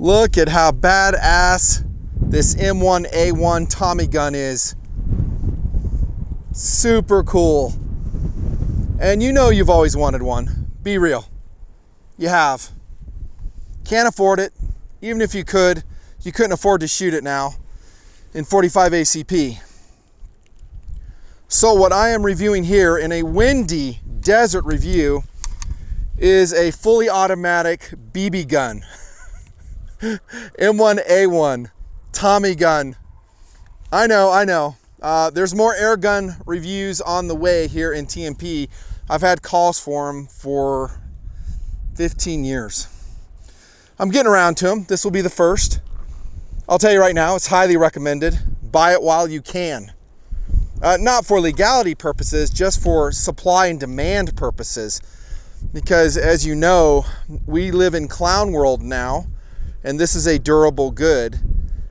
Look at how badass this M1A1 Tommy gun is. Super cool. And you know you've always wanted one. Be real. You have. Can't afford it. Even if you could, you couldn't afford to shoot it now in 45 ACP. So what I am reviewing here in a windy desert review is a fully automatic BB gun. M1A1 Tommy gun. I know. There's more air gun reviews on the way here in TMP. I've had calls for them for 15 years. I'm getting around to them. This will be the first. I'll tell you right now, it's highly recommended. Buy it while you can. Not for legality purposes, just for supply and demand purposes. Because as you know, we live in clown world now, and this is a durable good.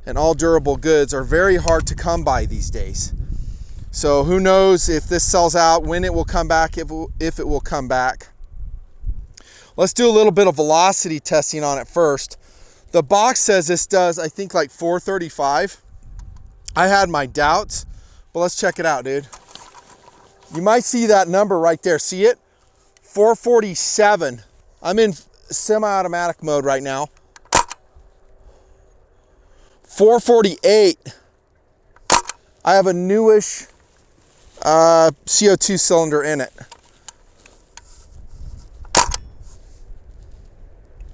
And all durable goods are very hard to come by these days. So who knows if this sells out, when it will come back, if it will come back. Let's do a little bit of velocity testing on it first. The box says this does, I think, like 435. I had my doubts, but let's check it out, dude. You might see that number right there. See it? 447. I'm in semi-automatic mode right now. 448. I have a newish CO2 cylinder in it.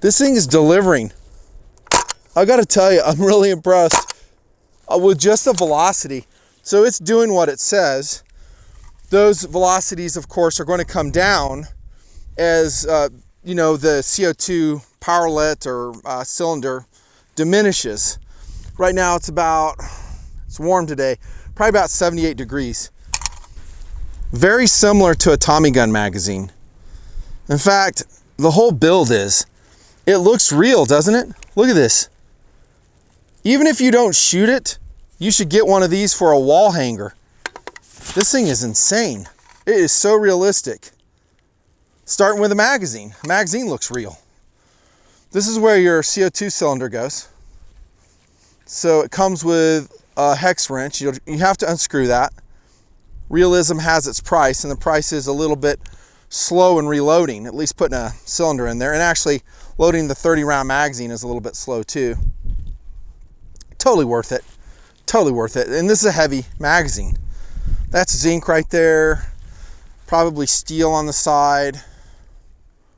This thing is delivering. I gotta tell you, I'm really impressed with just the velocity. So it's doing what it says. Those velocities, of course, are going to come down as you know, the CO2 powerlet or cylinder diminishes. Right now it's warm today, probably about 78 degrees. Very similar to a Tommy gun magazine. In fact, the whole build it looks real, doesn't it? Look at this. Even if you don't shoot it, you should get one of these for a wall hanger. This thing is insane. It is so realistic. Starting with a magazine. The magazine looks real. This is where your CO2 cylinder goes. So it comes with a hex wrench. You have to unscrew that. Realism has its price, and the price is a little bit slow in reloading, at least putting a cylinder in there. And actually loading the 30-round magazine is a little bit slow too. Totally worth it. Totally worth it. And this is a heavy magazine. That's zinc right there. Probably steel on the side.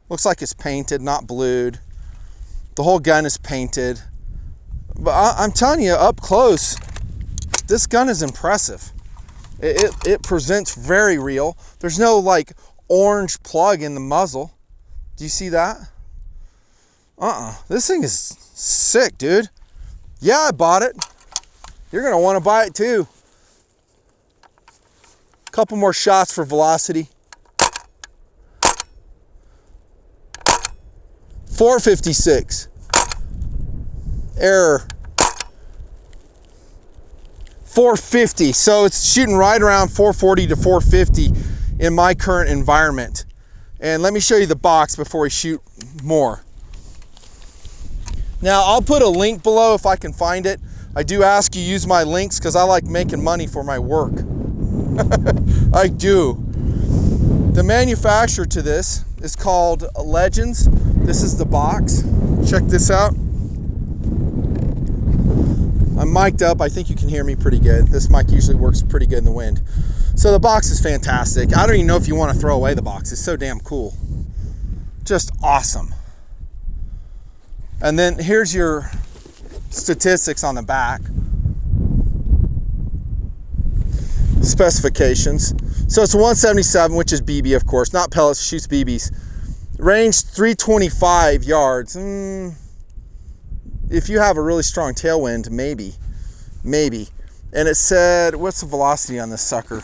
Looks like it's painted, not blued. The whole gun is painted. But I'm telling you, up close, this gun is impressive. It presents very real. There's no like orange plug in the muzzle. Do you see that? This thing is sick, dude. Yeah, I bought it. You're gonna want to buy it too. Couple more shots for velocity. 456. Error. 450. So it's shooting right around 440 to 450 in my current environment. And let me show you the box before we shoot more. Now I'll put a link below if I can find it. I do ask you use my links because I like making money for my work. I do. The manufacturer to this is called Legends. This is the box. Check this out. I'm mic'd up. I think you can hear me pretty good. This mic usually works pretty good in the wind. So the box is fantastic. I don't even know if you want to throw away the box. It's so damn cool. Just awesome. And then here's your statistics on the back. Specifications. So it's a 177, which is BB, of course, not pellets, shoots BBs. Range 325 yards. If you have a really strong tailwind, maybe. And it said, what's the velocity on this sucker?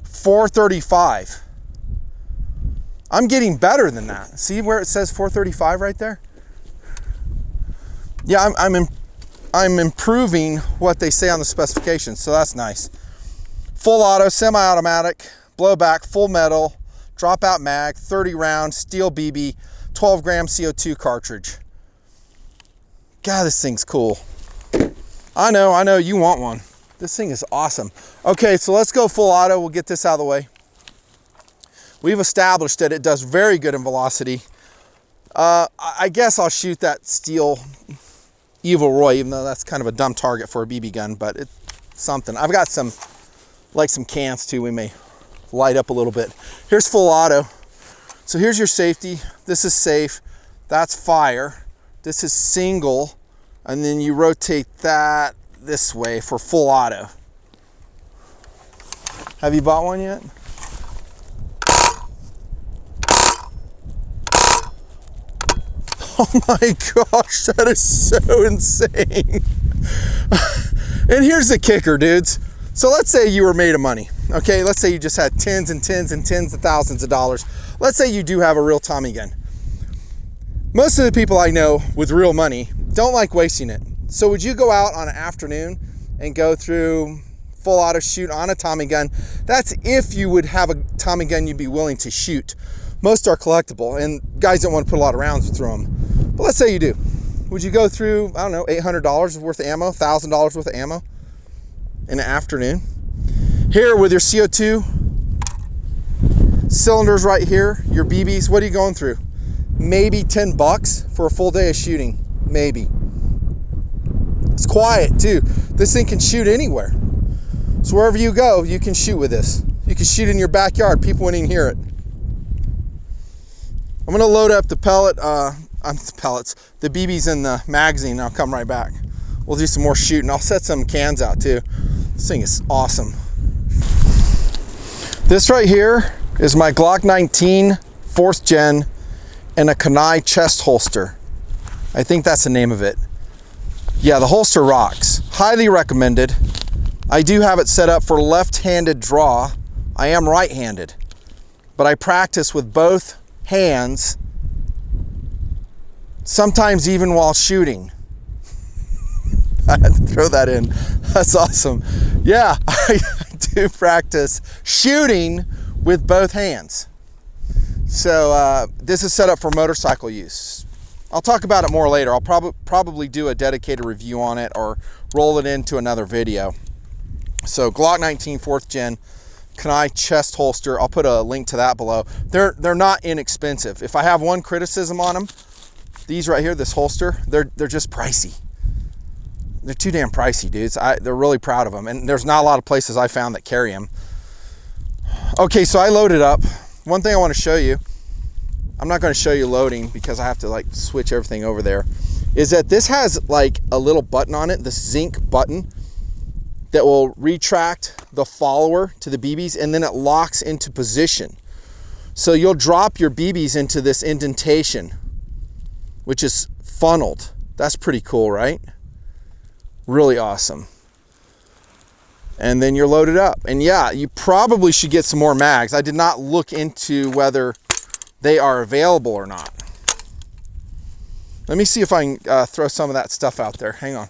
435. I'm getting better than that. See where it says 435 right there? Yeah, I'm improving what they say on the specifications, so that's nice. Full auto, semi-automatic, blowback, full metal, dropout mag, 30 round, steel BB, 12 gram CO2 cartridge. God, this thing's cool. I know, you want one. This thing is awesome. Okay, so let's go full auto. We'll get this out of the way. We've established that it does very good in velocity. I guess I'll shoot that steel Evil Roy, even though that's kind of a dumb target for a BB gun, but it's something. I've got some cans too, we may light up a little bit. Here's full auto. So here's your safety. This is safe. That's fire. This is single. And then you rotate that this way for full auto. Have you bought one yet? Oh my gosh, that is so insane. And here's the kicker, dudes. So let's say you were made of money, okay? Let's say you just had tens and tens and tens of thousands of dollars. Let's say you do have a real Tommy gun. Most of the people I know with real money don't like wasting it. So would you go out on an afternoon and go through full auto shoot on a Tommy gun? That's if you would have a Tommy gun you'd be willing to shoot. Most are collectible, and guys don't want to put a lot of rounds through them. But let's say you do. Would you go through, I don't know, $800 worth of ammo, $1,000 worth of ammo in an afternoon? Here with your CO2 cylinders right here, your BBs, what are you going through? Maybe 10 bucks for a full day of shooting, maybe. It's quiet too. This thing can shoot anywhere. So wherever you go, you can shoot with this. You can shoot in your backyard, people wouldn't even hear it. I'm gonna load up the the BBs in the magazine, and I'll come right back. We'll do some more shooting. I'll set some cans out too. This thing is awesome. This right here is my Glock 19 4th gen and a kunai chest holster. I think that's the name of it. Yeah, the holster rocks. Highly recommended. I do have it set up for left-handed draw. I am right-handed, but I practice with both hands, sometimes even while shooting. I had to throw that in. That's awesome. Yeah, I do practice shooting with both hands. So this is set up for motorcycle use. I'll talk about it more later. I'll probably do a dedicated review on it or roll it into another video. So Glock 19 4th gen kunai chest holster. I'll put a link to that below. They're not inexpensive. If I have one criticism on them, these right here, this holster, they're just pricey. They're too damn pricey, dudes. They're really proud of them, and there's not a lot of places I found that carry them. Okay, so I loaded up. One thing I want to show you, I'm not going to show you loading because I have to like switch everything over there, is that this has like a little button on it, this zinc button that will retract the follower to the BBs, and then it locks into position. So you'll drop your BBs into this indentation, which is funneled. That's pretty cool, right? Really awesome. And then you're loaded up. And yeah, you probably should get some more mags. I did not look into whether they are available or not. Let me see if I can throw some of that stuff out there. Hang on.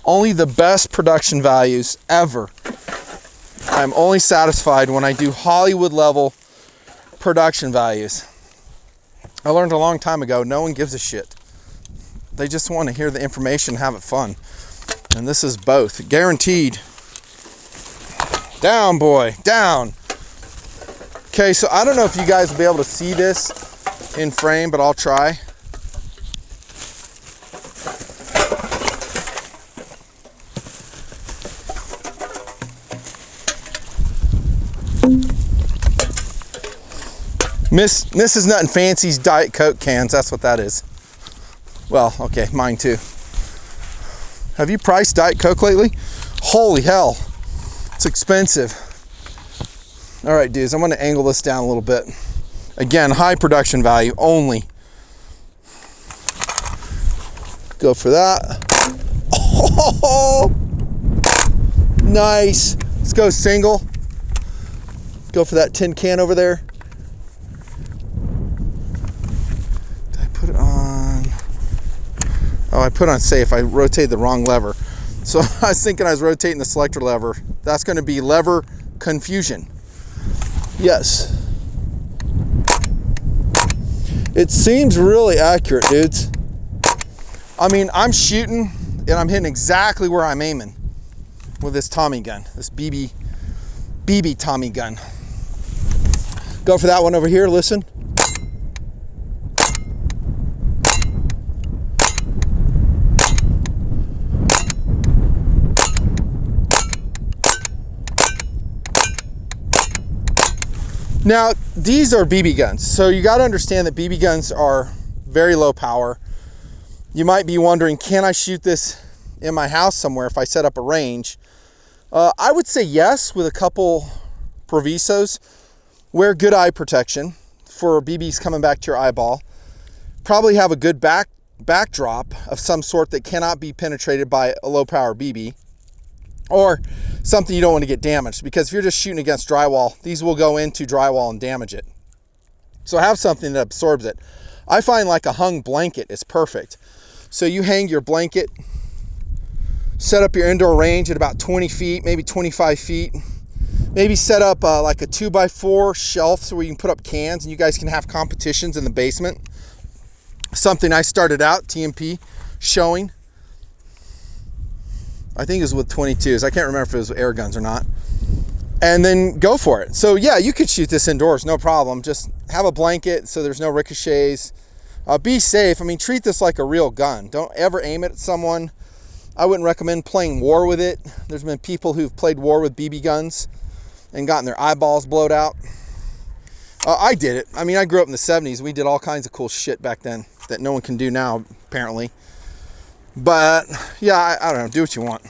Only the best production values ever. I'm only satisfied when I do Hollywood level production values. I learned a long time ago, no one gives a shit. They just want to hear the information and have it fun. And this is both, guaranteed. Down, boy, down. Okay, so I don't know if you guys will be able to see this in frame, but I'll try. Mrs. Nutnfancy's Diet Coke cans, that's what that is. Well, okay, mine too. Have you priced Diet Coke lately? Holy hell, it's expensive. All right, dudes, I'm gonna angle this down a little bit. Again, high production value only. Go for that. Oh, nice. Let's go single. Go for that tin can over there. Did I put it on? Oh, I put on safe. I rotated the wrong lever. So I was thinking I was rotating the selector lever. That's going to be lever confusion. Yes. It seems really accurate, dudes. I mean, I'm shooting and I'm hitting exactly where I'm aiming with this Tommy gun, this BB Tommy gun. Go for that one over here, listen. Now, these are BB guns, so you got to understand that BB guns are very low power. You might be wondering, can I shoot this in my house somewhere if I set up a range? I would say yes, with a couple provisos. Wear good eye protection for BBs coming back to your eyeball. Probably have a good backdrop of some sort that cannot be penetrated by a low power BB. Or something you don't want to get damaged, because if you're just shooting against drywall, these will go into drywall and damage it. So have something that absorbs it. I find like a hung blanket is perfect. So you hang your blanket, set up your indoor range at about 20 feet, maybe 25 feet. Maybe set up like a 2x4 shelf so where you can put up cans and you guys can have competitions in the basement. Something I started out, TMP, showing. I think it was with 22s. I can't remember if it was air guns or not. And then go for it. So yeah, you could shoot this indoors, no problem. Just have a blanket so there's no ricochets. Be safe. I mean, treat this like a real gun. Don't ever aim it at someone. I wouldn't recommend playing war with it. There's been people who've played war with BB guns and gotten their eyeballs blowed out. I did it. I mean, I grew up in the 70s. We did all kinds of cool shit back then that no one can do now, apparently. But yeah, I don't know, do what you want.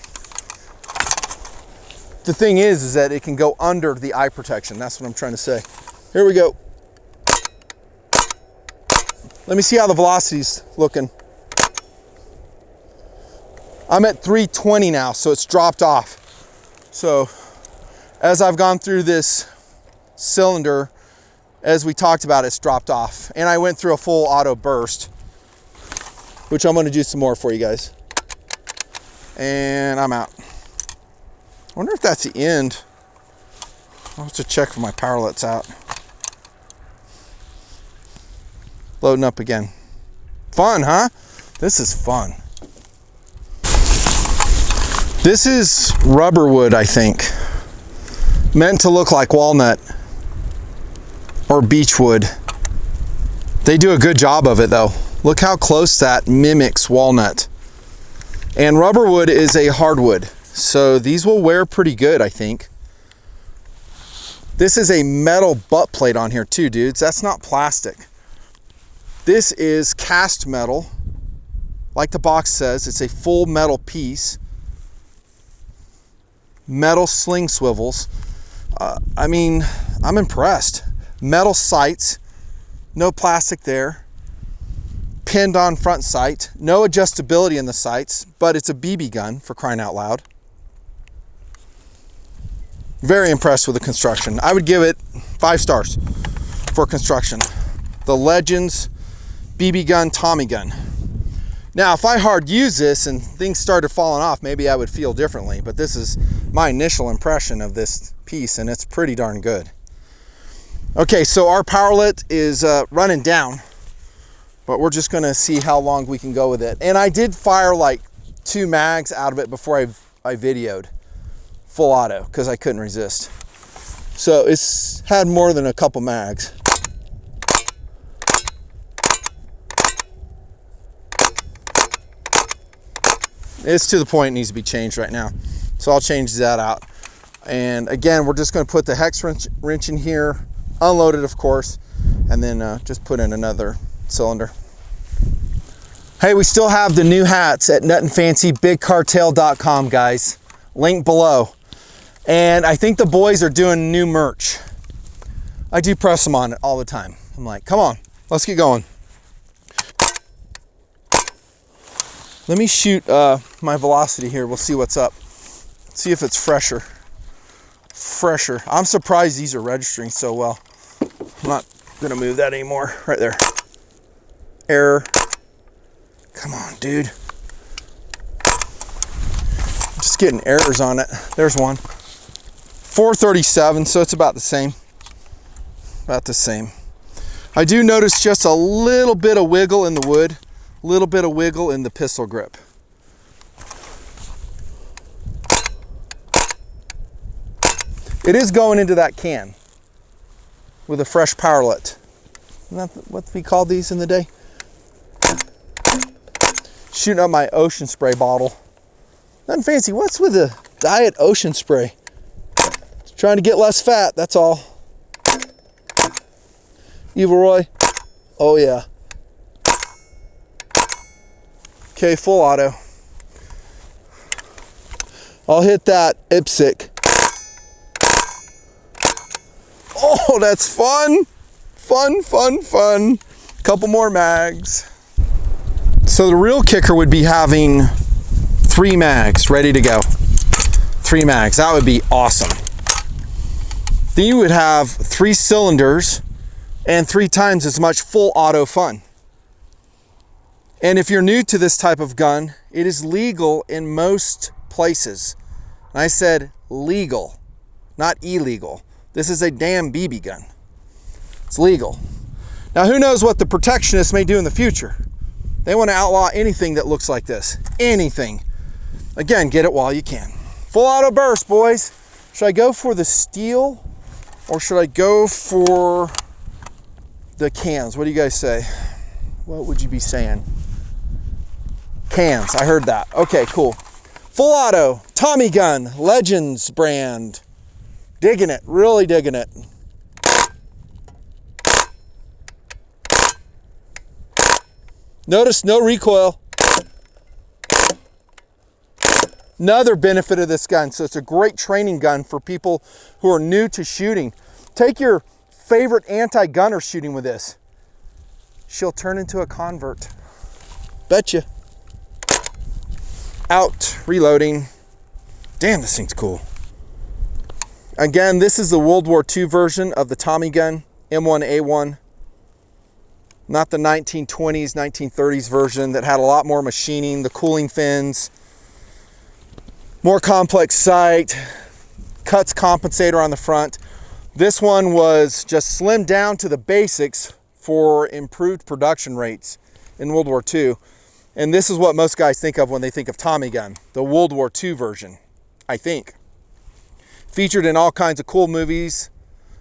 The thing is that it can go under the eye protection. That's what I'm trying to say. Here we go. Let me see how the velocity's looking. I'm at 320 now, so it's dropped off. So as I've gone through this cylinder, as we talked about, it's dropped off. And I went through a full auto burst, which I'm gonna do some more for you guys. And I'm out. I wonder if that's the end. I'll have to check if my powerlet's out. Loading up again. Fun, huh? This is fun. This is rubber wood, I think. Meant to look like walnut or beech wood. They do a good job of it though. Look how close that mimics walnut. And rubber wood is a hardwood, so these will wear pretty good, I think. This is a metal butt plate on here too, dudes. That's not plastic. This is cast metal. Like the box says, it's a full metal piece. Metal sling swivels. I mean, I'm impressed. Metal sights, no plastic there. Pinned on front sight, no adjustability in the sights, but it's a BB gun, for crying out loud. Very impressed with the construction. I would give it 5 stars for construction. The Legends BB gun Tommy gun. Now, if I hard use this and things started falling off, maybe I would feel differently, but this is my initial impression of this piece and it's pretty darn good. Okay, so our powerlet is running down, but we're just gonna see how long we can go with it. And I did fire like 2 mags out of it before I videoed full auto because I couldn't resist. So it's had more than a couple mags. It's to the point it needs to be changed right now. So I'll change that out. And again, we're just gonna put the hex wrench in here, unload it of course, and then just put in another cylinder. Hey, we still have the new hats at Nutnfancy, bigcartel.com, guys. Link below. And I think the boys are doing new merch. I do press them on it all the time. I'm like, come on, let's get going. Let me shoot my velocity here. We'll see what's up. See if it's fresher. I'm surprised these are registering so well. I'm not gonna move that anymore. Right there. Error. Come on, dude. I'm just getting errors on it. There's one. 437, so it's about the same. About the same. I do notice just a little bit of wiggle in the wood, a little bit of wiggle in the pistol grip. It is going into that can with a fresh powerlet. Isn't that what we called these in the day? Shooting up my ocean spray bottle. Nutnfancy, what's with the diet ocean spray? Just trying to get less fat, that's all. Evil Roy, oh yeah. Okay, full auto. I'll hit that IPSC. Oh, that's fun. Fun, fun, fun. Couple more mags. So the real kicker would be having 3 mags ready to go. 3 mags, that would be awesome. Then you would have 3 cylinders and 3 times as much full auto fun. And if you're new to this type of gun, it is legal in most places. And I said legal, not illegal. This is a damn BB gun. It's legal. Now who knows what the protectionists may do in the future. They want to outlaw anything that looks like this. Anything. Again, get it while you can. Full auto burst, boys. Should I go for the steel or should I go for the cans? What do you guys say? What would you be saying? Cans, I heard that. Okay, cool. Full auto, Tommy gun, Legends brand. Digging it, really digging it. Notice no recoil. Another benefit of this gun, so it's a great training gun for people who are new to shooting. Take your favorite anti-gunner shooting with this. She'll turn into a convert. Betcha. Out, reloading. Damn, this thing's cool. Again, this is the World War II version of the Tommy gun, M1A1. Not the 1920s, 1930s version that had a lot more machining, the cooling fins, more complex sight, cuts compensator on the front. This one was just slimmed down to the basics for improved production rates in World War II. And this is what most guys think of when they think of Tommy gun, the World War II version, I think. Featured in all kinds of cool movies,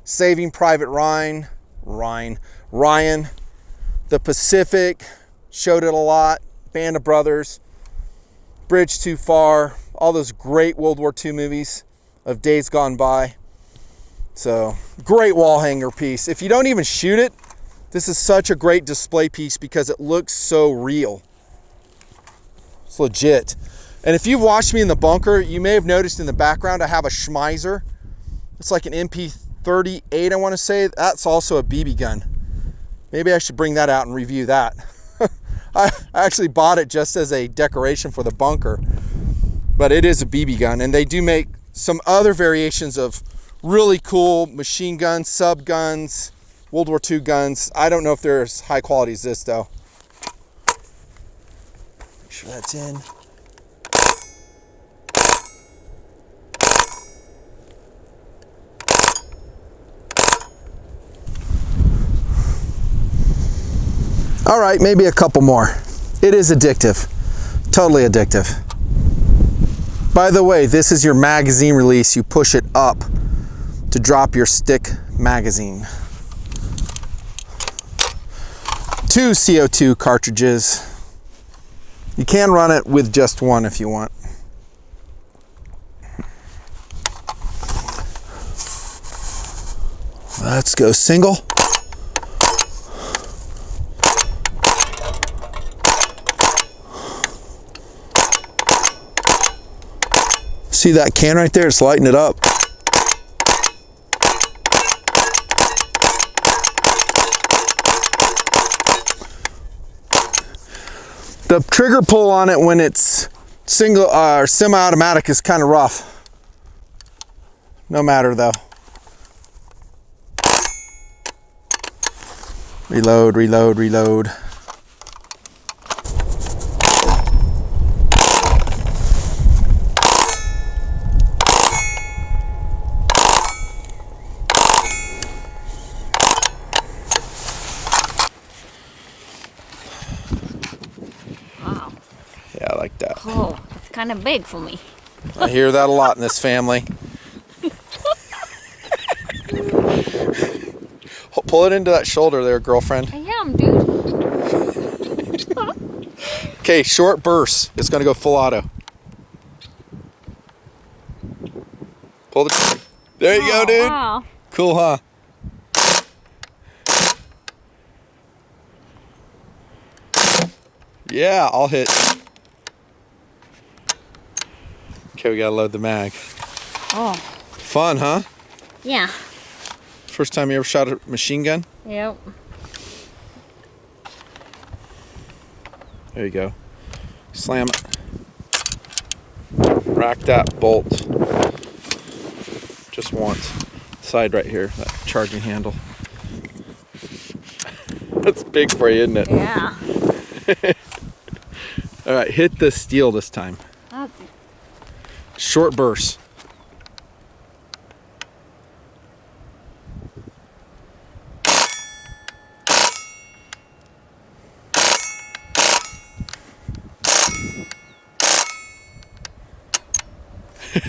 Saving Private Ryan, The Pacific, showed it a lot, Band of Brothers, Bridge Too Far, all those great World War II movies of days gone by. So, great wall hanger piece. If you don't even shoot it, this is such a great display piece because it looks so real. It's legit. And if you've watched me in the bunker, you may have noticed in the background I have a Schmeiser. It's like an MP38, I want to say. That's also a BB gun. Maybe I should bring that out and review that. I actually bought it just as a decoration for the bunker. But it is a BB gun. And they do make some other variations of really cool machine guns, sub guns, World War II guns. I don't know if they're as high quality as this, though. Make sure that's in. All right, maybe a couple more. It is addictive, totally addictive. By the way, this is your magazine release. You push it up to drop your stick magazine. 2 CO2 cartridges. You can run it with just one if you want. Let's go single. See that can right there? It's lighting it up. The trigger pull on it when it's single or semi-automatic is kind of rough. No matter though. Reload, reload, reload. Oh, it's kind of big for me. I hear that a lot in this family. Pull it into that shoulder there, girlfriend. I am, dude. Okay, short bursts. It's gonna go full auto. Pull the. There you go, dude. Wow. Cool, huh? Yeah, I'll hit. Okay, we gotta load the mag. Oh. Fun, huh? Yeah. First time you ever shot a machine gun? Yep. There you go. Slam it. Rack that bolt. Just once. Side right here, that charging handle. That's big for you, isn't it? Yeah. All right, hit the steel this time. That's... Short bursts.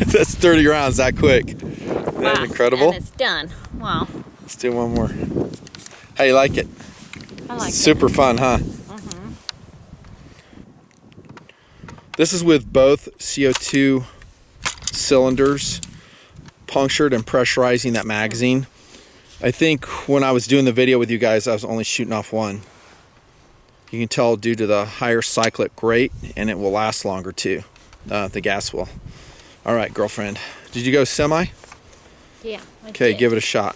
That's 30 rounds that quick. Isn't that incredible? And it's done. Wow. Let's do one more. How you like it? I like it. Super fun, huh? Mm-hmm. This is with both CO2 cylinders punctured and pressurizing that magazine. I think when I was doing the video with you guys, I was only shooting off one. You can tell due to the higher cyclic rate, and it will last longer too. The gas will. All right, girlfriend. Did you go semi? Yeah. Okay, give it a shot.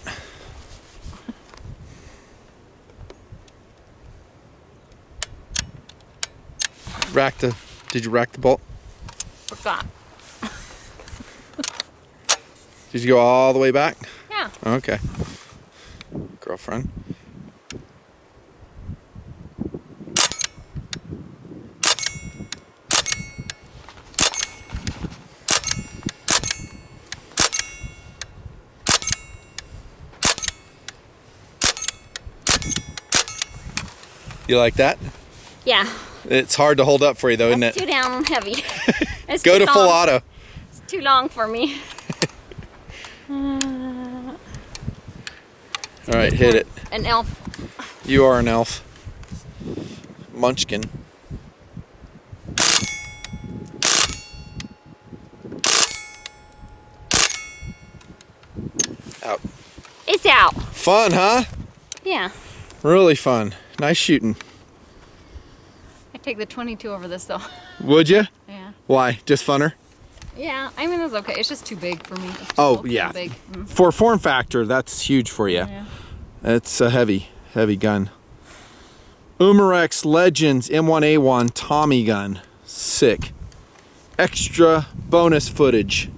Did you rack the bolt? Forgot. Did you go all the way back? Yeah. Okay. Girlfriend. You like that? Yeah. It's hard to hold up for you though, isn't it? It's too damn heavy. It's Go too to full long. auto. It's too long for me. All right, hit it. An elf. You are an elf. Munchkin. Out. It's out. Fun, huh? Yeah. Really fun. Nice shooting. I take the 22 over this though. Would you? Yeah. Why? Just funner? Yeah, I mean it's okay. It's just too big for me. It's too Oh, bulky and yeah. big. For form factor, that's huge for you. Yeah. It's a heavy gun. Umarex Legends M1A1 Tommy gun. Sick. Extra bonus footage.